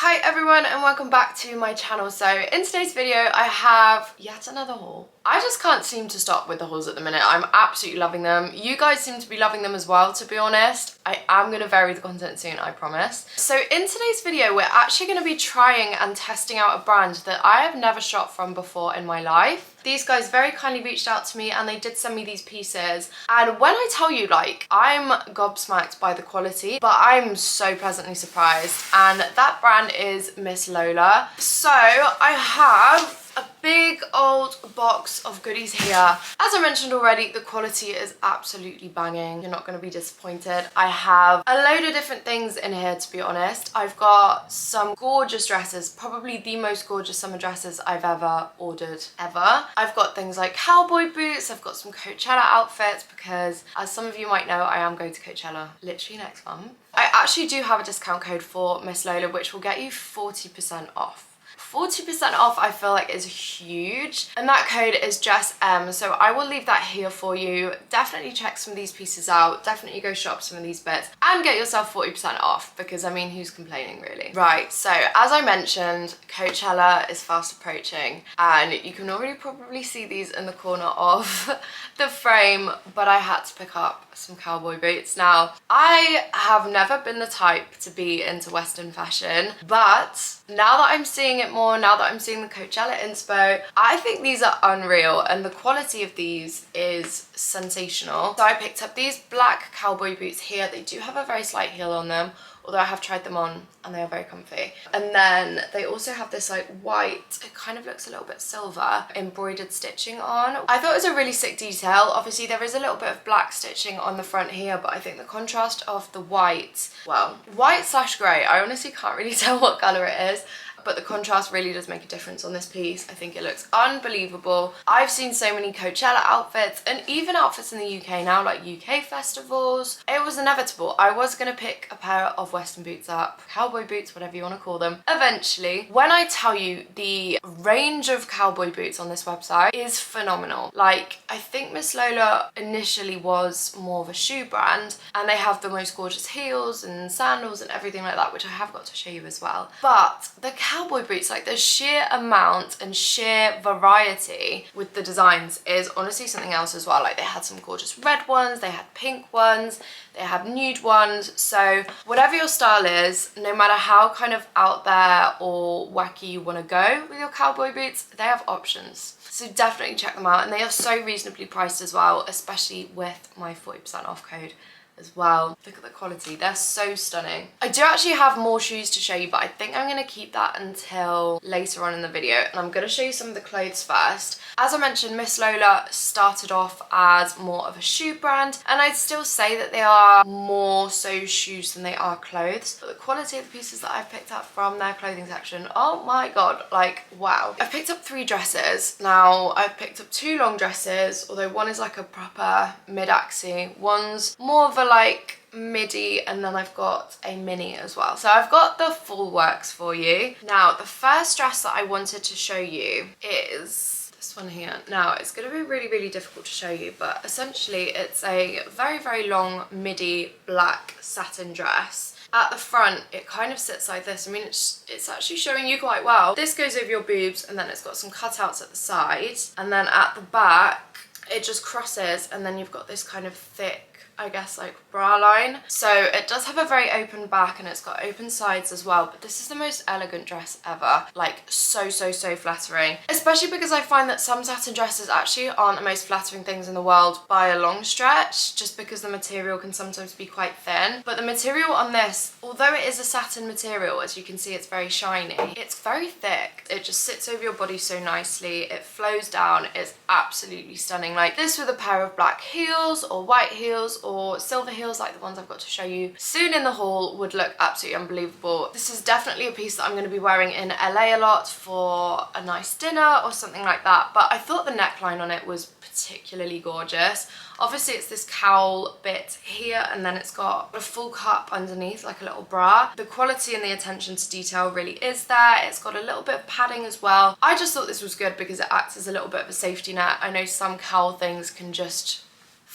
Hi everyone and welcome back to my channel. So in today's video I have yet another haul. I just can't seem to stop with the hauls at the minute. I'm absolutely loving them. You guys seem to be loving them as well, to be honest. I am going to vary the content soon, I promise. So in today's video we're actually going to be trying and testing out a brand that I have never shopped from before in my life. These guys very kindly reached out to me and they did send me these pieces. And when I tell you, like, I'm gobsmacked by the quality, but I'm so pleasantly surprised. And that brand is Miss Lola. So I have a big old box of goodies here. As I mentioned already, the quality is absolutely banging. You're not going to be disappointed. I have a load of different things in here, to be honest. I've got some gorgeous dresses, probably the most gorgeous summer dresses I've ever ordered, ever. I've got things like cowboy boots. I've got some Coachella outfits because, as some of you might know, I am going to Coachella literally next month. I actually do have a discount code for Miss Lola, which will get you 40% off. 40% off I feel like is huge, and that code is Jess M, so I will leave that here for you. Definitely check some of these pieces out, definitely go shop some of these bits and get yourself 40% off, because I mean, who's complaining really? Right, so as I mentioned, Coachella is fast approaching and you can already probably see these in the corner of the frame, but I had to pick up some cowboy boots. Now, I have never been the type to be into Western fashion, but now that I'm seeing it more, now that I'm seeing the Coachella inspo, I think these are unreal and the quality of these is sensational. So I picked up these black cowboy boots here. They do have a very slight heel on them, although I have tried them on and they are very comfy. And then they also have this like white, it kind of looks a little bit silver, embroidered stitching on. I thought it was a really sick detail. Obviously there is a little bit of black stitching on the front here, but I think the contrast of the white, well, white slash grey, I honestly can't really tell what colour it is, but the contrast really does make a difference on this piece. I think it looks unbelievable. I've seen so many Coachella outfits and even outfits in the UK now, like UK festivals. It was inevitable. I was gonna pick a pair of Western boots up, cowboy boots, whatever you wanna call them, eventually. When I tell you the range of cowboy boots on this website is phenomenal. Like, I think Miss Lola initially was more of a shoe brand and they have the most gorgeous heels and sandals and everything like that, which I have got to show you as well. But the cowboy boots, like the sheer amount and sheer variety with the designs is honestly something else as well. Like they had some gorgeous red ones, they had pink ones, they have nude ones. So whatever your style is, no matter how kind of out there or wacky you want to go with your cowboy boots, they have options. So definitely check them out, and they are so reasonably priced as well, especially with my 40% off code as well. Look at the quality, they're so stunning. I do actually have more shoes to show you, but I think I'm going to keep that until later on in the video, and I'm going to show you some of the clothes first. As I mentioned, Miss Lola started off as more of a shoe brand, and I'd still say that they are more so shoes than they are clothes, but the quality of the pieces that I've picked up from their clothing section, oh my god, like wow. I've picked up 3 dresses. Now I've picked up 2 long dresses, although one is like a proper mid-axi, one's more of a like midi, and then I've got a mini as well. So I've got the full works for you. Now the first dress that I wanted to show you is this one here. Now it's going to be really difficult to show you, but essentially it's a very long midi black satin dress. At the front it kind of sits like this. I mean, it's actually showing you quite well. This goes over your boobs and then it's got some cutouts at the side, and then at the back it just crosses, and then you've got this kind of thick, I guess, like bra line. So it does have a very open back and it's got open sides as well, but this is the most elegant dress ever. Like so flattering, especially because I find that some satin dresses actually aren't the most flattering things in the world by a long stretch, just because the material can sometimes be quite thin. But the material on this, although it is a satin material, as you can see, it's very shiny, it's very thick. It just sits over your body so nicely, it flows down, it's absolutely stunning. Like this with a pair of black heels or white heels or silver heels like the ones I've got to show you soon in the haul would look absolutely unbelievable. This is definitely a piece that I'm going to be wearing in LA a lot for a nice dinner or something like that, but I thought the neckline on it was particularly gorgeous. Obviously it's this cowl bit here and then it's got a full cup underneath, like a little bra. The quality and the attention to detail really is there. It's got a little bit of padding as well. I just thought this was good because it acts as a little bit of a safety net. I know some cowl things can just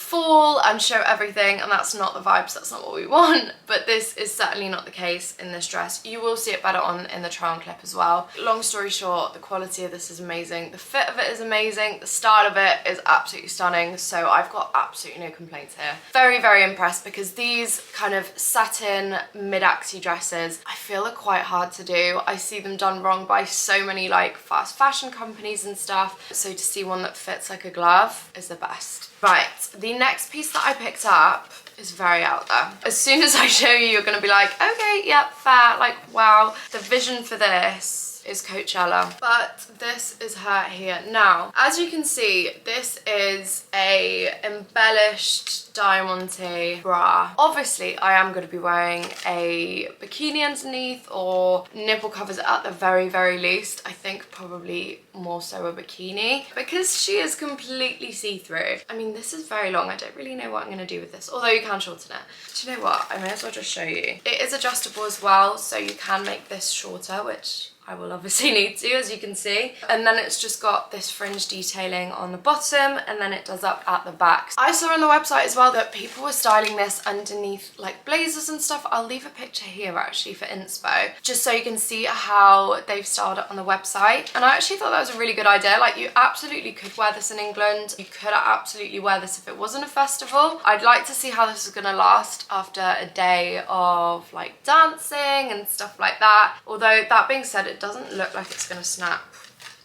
fall and show everything, and that's not the vibes, that's not what we want. But this is certainly not the case in this dress. You will see it better on in the try on clip as well. Long story short, the quality of this is amazing, the fit of it is amazing, the style of it is absolutely stunning, so I've got absolutely no complaints here. Very, very impressed, because these kind of satin mid-axi dresses I feel are quite hard to do. I see them done wrong by so many like fast fashion companies and stuff, so to see one that fits like a glove is the best. Right, the next piece that I picked up is very out there. As soon as I show you, you're gonna be like, okay, yep, fair, like, wow. The vision for this is Coachella, but this is her here. Now, as you can see, this is a embellished diamante bra. Obviously, I am going to be wearing a bikini underneath, or nipple covers at the very, very least. I think probably more so a bikini, because she is completely see-through. I mean, this is very long. I don't really know what I'm going to do with this, although you can shorten it. Do you know what? I may as well just show you. It is adjustable as well, so you can make this shorter, which I will obviously need to, as you can see. And then it's just got this fringe detailing on the bottom, and then it does up at the back. I saw on the website as well that people were styling this underneath like blazers and stuff. I'll leave a picture here actually for inspo, just so you can see how they've styled it on the website. And I actually thought that was a really good idea. Like, you absolutely could wear this in England. You could absolutely wear this if it wasn't a festival. I'd like to see how this is gonna last after a day of like dancing and stuff like that. Although that being said, it doesn't look like it's gonna snap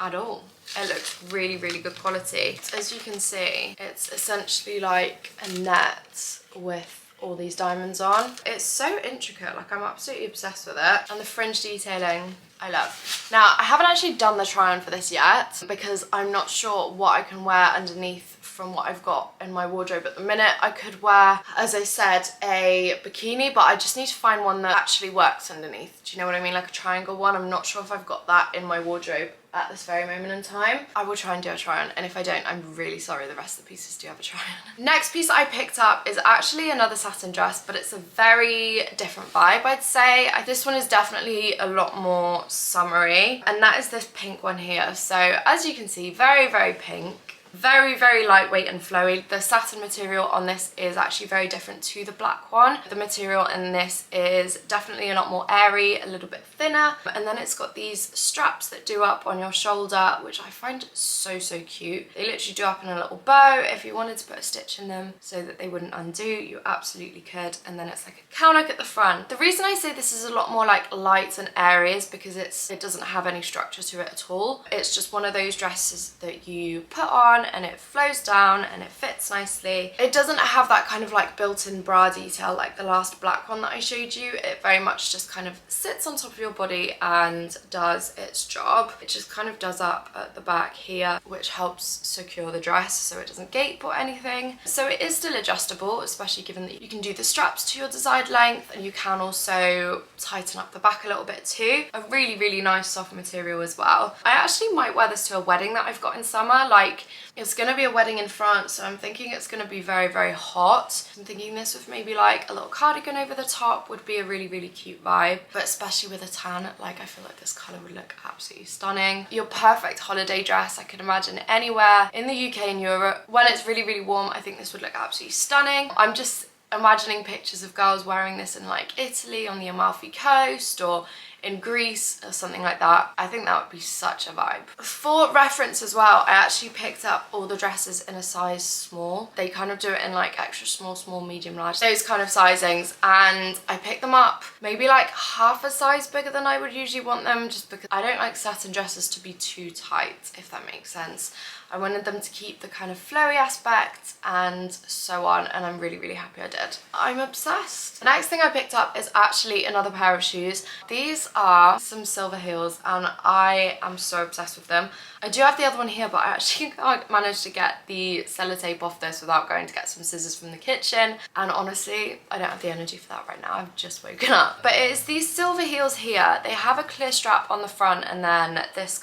at all. It looks really, really good quality. As you can see, it's essentially like a net with all these diamonds on. It's so intricate, like I'm absolutely obsessed with it. And the fringe detailing, I love. Now, I haven't actually done the try on for this yet, because I'm not sure what I can wear underneath from what I've got in my wardrobe at the minute. I could wear, as I said, a bikini, but I just need to find one that actually works underneath. Do you know what I mean? Like a triangle one. I'm not sure if I've got that in my wardrobe at this very moment in time. I will try and do a try on, and if I don't, I'm really sorry, the rest of the pieces do have a try on. Next piece I picked up is actually another satin dress, but it's a very different vibe, I'd say. This one is definitely a lot more summery, and that is this pink one here. So as you can see, very, very pink. Very, very lightweight and flowy. The satin material on this is actually very different to the black one. The material in this is definitely a lot more airy, a little bit thinner, and then it's got these straps that do up on your shoulder, which I find so, so cute. They literally do up in a little bow. If you wanted to put a stitch in them so that they wouldn't undo, you absolutely could. And then it's like a cow-neck at the front. The reason I say this is a lot more like light and airy is because it doesn't have any structure to it at all. It's just one of those dresses that you put on and it flows down and it fits nicely. It doesn't have that kind of like built-in bra detail like the last black one that I showed you. It very much just kind of sits on top of your body and does its job. It just kind of does up at the back here, which helps secure the dress so it doesn't gape or anything. So it is still adjustable, especially given that you can do the straps to your desired length, and you can also tighten up the back a little bit too. A really, really nice soft material as well. I actually might wear this to a wedding that I've got in summer. Like, it's gonna be a wedding in France, so I'm thinking it's gonna be very, very hot. I'm thinking this with maybe like a little cardigan over the top would be a really, really cute vibe, but especially with a tan, like I feel like this color would look absolutely stunning. Your perfect holiday dress, I could imagine anywhere in the UK and Europe. When it's really, really warm, I think this would look absolutely stunning. I'm just imagining pictures of girls wearing this in like Italy on the Amalfi Coast, or in Greece or something like that. I think that would be such a vibe. For reference as well, I actually picked up all the dresses in a size small. They kind of do it in like extra small, small, medium, large, those kind of sizings, and I picked them up maybe like half a size bigger than I would usually want them, just because I don't like satin dresses to be too tight, if that makes sense. I wanted them to keep the kind of flowy aspect and so on, and I'm really, really happy I did. I'm obsessed. The next thing I picked up is actually another pair of shoes. These are some silver heels and I am so obsessed with them. I do have the other one here, but I actually can't manage to get the sellotape off this without going to get some scissors from the kitchen, and honestly I don't have the energy for that right now. I've just woken up. But it is these silver heels here. They have a clear strap on the front and then this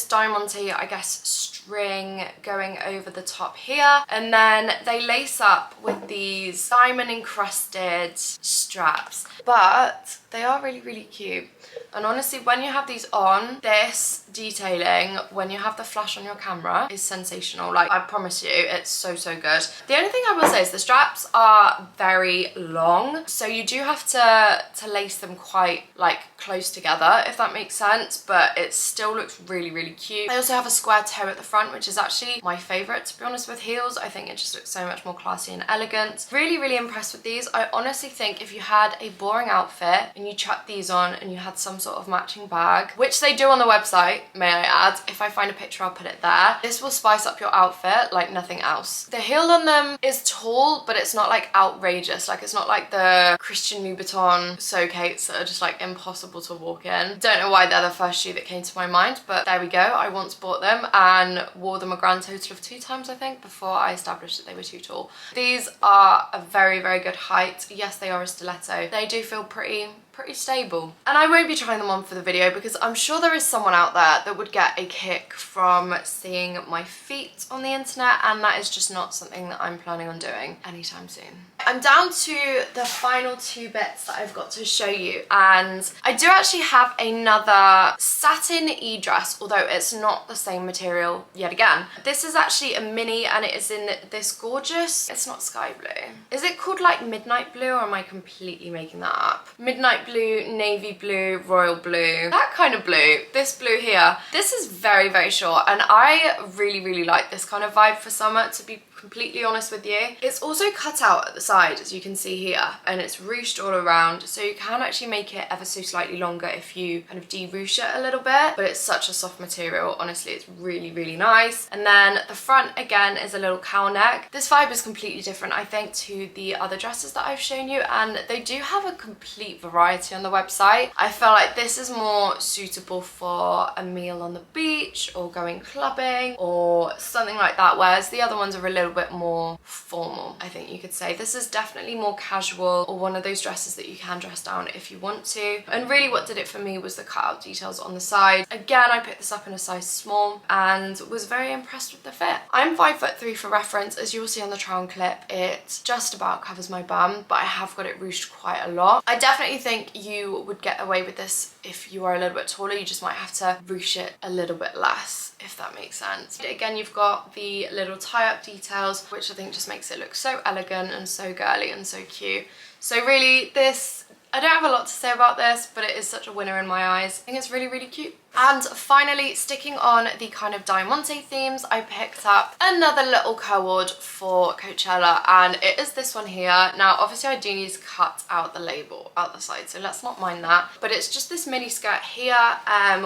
diamante, I guess, string going over the top here, and then they lace up with these diamond encrusted straps. But They are really, really cute. And honestly, when you have these on, this detailing, when you have the flash on your camera, is sensational. Like, I promise you, it's so, so good. The only thing I will say is the straps are very long, so you do have to lace them quite, like, close together, if that makes sense, but it still looks really, really cute. I also have a square toe at the front, which is actually my favorite, to be honest, with heels. I think it just looks so much more classy and elegant. Really, really impressed with these. I honestly think if you had a boring outfit and you chucked these on and you had some sort of matching bag, which they do on the website, may I add, if I find a picture I'll put it there, this will spice up your outfit like nothing else. The heel on them is tall, but it's not like outrageous. Like, it's not like the Christian Louboutin So-Kates that are just like impossible to walk in. Don't know why they're the first shoe that came to my mind, but there we go. I once bought them and wore them a grand total of 2 times, I think, before I established that they were too tall. These are a very, very good height. Yes, they are a stiletto. They do feel pretty stable. And I won't be trying them on for the video because I'm sure there is someone out there that would get a kick from seeing my feet on the internet, and that is just not something that I'm planning on doing anytime soon. I'm down to the final 2 bits that I've got to show you, and I do actually have another satin e-dress, although it's not the same material yet again. This is actually a mini and it is in this gorgeous, it's not sky blue. Is it called like midnight blue, or am I completely making that up? Midnight blue, navy blue, royal blue, that kind of blue. This blue here. This is very, very short, and I really, really like this kind of vibe for summer, to be completely honest with you. It's also cut out at the side, as you can see here, and it's ruched all around, so you can actually make it ever so slightly longer if you kind of de-ruche it a little bit, but it's such a soft material. Honestly, it's really, really nice. And then the front again is a little cowl neck. This vibe is completely different, I think, to the other dresses that I've shown you, and they do have a complete variety on the website. I feel like this is more suitable for a meal on the beach or going clubbing or something like that, whereas the other ones are a little bit more formal, I think you could say. This is definitely more casual, or one of those dresses that you can dress down if you want to. And really what did it for me was the cutout details on the side. Again, I picked this up in a size small and was very impressed with the fit. I'm 5'3" for reference. As you'll see on the try on clip, it just about covers my bum, but I have got it ruched quite a lot. I definitely think you would get away with this if you are a little bit taller. You just might have to ruche it a little bit less, if that makes sense. Again, you've got the little tie-up details, which I think just makes it look so elegant and so girly and so cute. So really, this, I don't have a lot to say about this, but it is such a winner in my eyes. I think it's really, really cute. And finally, sticking on the kind of diamante themes, I picked up another little co-ord for Coachella, and it is this one here. Now, obviously I do need to cut out the label out the side, so let's not mind that. But it's just this mini skirt here,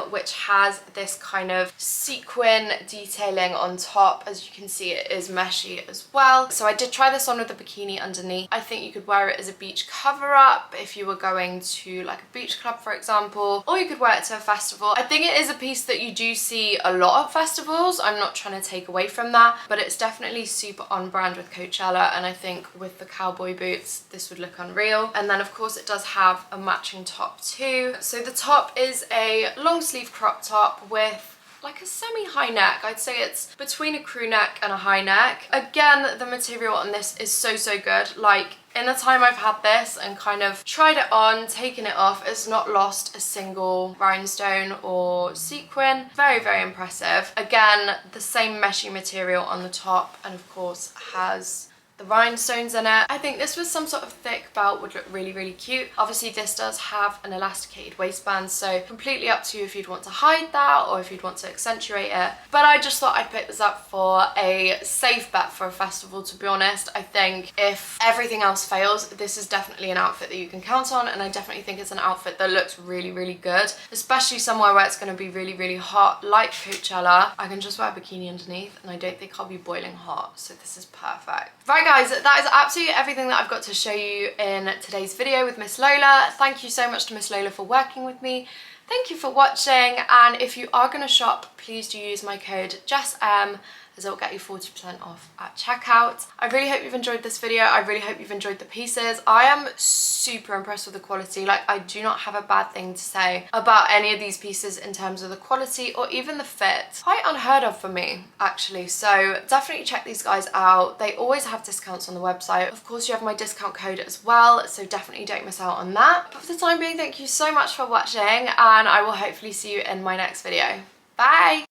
which has this kind of sequin detailing on top. As you can see, it is meshy as well. So I did try this on with a bikini underneath. I think you could wear it as a beach cover-up if you were going to like a beach club, for example, or you could wear it to a festival. I think it is a piece that you do see a lot of festivals. I'm not trying to take away from that, but it's definitely super on brand with Coachella, and I think with the cowboy boots this would look unreal. And then of course it does have a matching top too. So the top is a long sleeve crop top with like a semi-high neck. I'd say it's between a crew neck and a high neck. Again, the material on this is so, so good. Like, in the time I've had this and kind of tried it on, taken it off, it's not lost a single rhinestone or sequin. Very, very impressive. Again, the same meshy material on the top, and of course has the rhinestones in it. I think this with some sort of thick belt would look really, really cute. Obviously this does have an elasticated waistband, so completely up to you if you'd want to hide that or if you'd want to accentuate it. But I just thought I'd pick this up for a safe bet for a festival, to be honest. I think if everything else fails, this is definitely an outfit that you can count on, and I definitely think it's an outfit that looks really, really good, especially somewhere where it's going to be really, really hot like Coachella. I can just wear a bikini underneath and I don't think I'll be boiling hot, so this is perfect. Right guys, that is absolutely everything that I've got to show you in today's video with Miss Lola. Thank you so much to Miss Lola for working with me. Thank you for watching, and if you are going to shop, please do use my code JessM as it will get you 40% off at checkout. I really hope you've enjoyed this video. I really hope you've enjoyed the pieces. I am super impressed with the quality. Like, I do not have a bad thing to say about any of these pieces in terms of the quality or even the fit. Quite unheard of for me, actually. So definitely check these guys out. They always have discounts on the website. Of course, you have my discount code as well, so definitely don't miss out on that. But for the time being, thank you so much for watching, and I will hopefully see you in my next video. Bye!